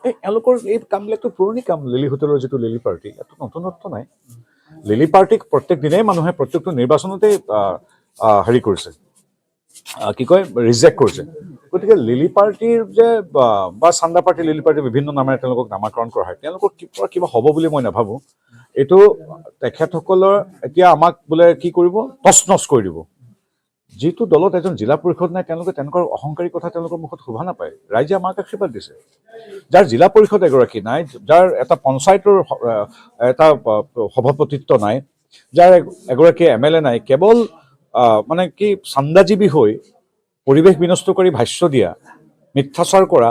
এওঁলোকৰ এই কামবিলাকতো পুৰণি কাম। লিলি হোটেলৰ যিটো লিলি পাৰ্টি, ইয়াতো নতুনত্ব নাই। লিলি পাৰ্টিক প্ৰত্যেক দিনাই মানুহে প্ৰত্যেকটো নিৰ্বাচনতেই হেৰি কৰিছে, কি কয়, ৰিজেক্ট কৰিছে। গতিকে লিলি পাৰ্টিৰ যে বা চান্দা পাৰ্টি, লিলি পাৰ্টি বিভিন্ন নামেৰে তেওঁলোকক নামাকৰণ কৰা হয়, তেওঁলোকৰ কিবা হ'ব বুলি মই নাভাবোঁ। এইটো তেখেতসকলৰ এতিয়া আমাক বোলে কি কৰিব, তছনছ কৰি দিব। যিটো দলত এজন জিলা পৰিষদ নাই, তেওঁলোকে তেনেকুৱা অহংকাৰী কথা তেওঁলোকৰ মুখত শোভা নাপায়। ৰাইজে আমাক আশীৰ্বাদ দিছে। যাৰ জিলা পৰিষদ এগৰাকী নাই, যাৰ এটা পঞ্চায়তৰ এটা সভাপতিত্ব নাই, যাৰ এগৰাকী MLA নাই, কেৱল মানে কি চান্দাজীৱী হৈ পৰিৱেশ বিনষ্ট কৰি ভাষ্য দিয়া, মিথ্যাচাৰ কৰা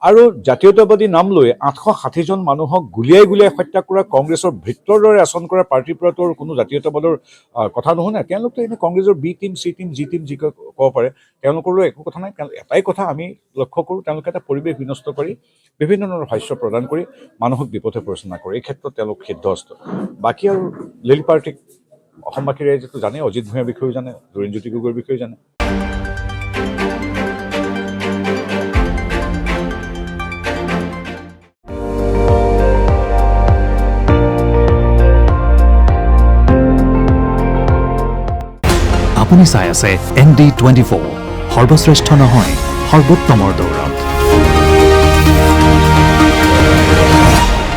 আৰু জাতীয়তাবাদী নাম লৈ 860জন মানুহক গুলিয়াই গুলিয়াই হত্যা কৰা কংগ্ৰেছৰ ভৃত্যৰ দৰে আচৰণ কৰা পাৰ্টিৰ পৰাতো কোনো জাতীয়তাবাদৰ কথা নুশুনে। তেওঁলোকতো এনে কংগ্ৰেছৰ B team, C team, G team যি ক'ব পাৰে, তেওঁলোকলৈ একো কথা নাই। এটাই কথা আমি লক্ষ্য কৰোঁ, তেওঁলোকে এটা পৰিৱেশ বিনষ্ট কৰি বিভিন্ন ধৰণৰ ভাষ্য প্ৰদান কৰি মানুহক বিপথে পৰিচালনা কৰে। এই ক্ষেত্ৰত তেওঁলোক সিদ্ধহস্ত। বাকী আৰু লিলি পাৰ্টিক অসমবাসী ৰাইজেতো জানে, অজিত ভূঞাৰ বিষয়েও জানে, জুৰিনজ্যোতি গগৈৰ বিষয়েও জানে। আপুনি চাই আছে ND24, সৰ্বশ্ৰেষ্ঠ নহয়, সৰ্বোত্তমৰ দৌৰ।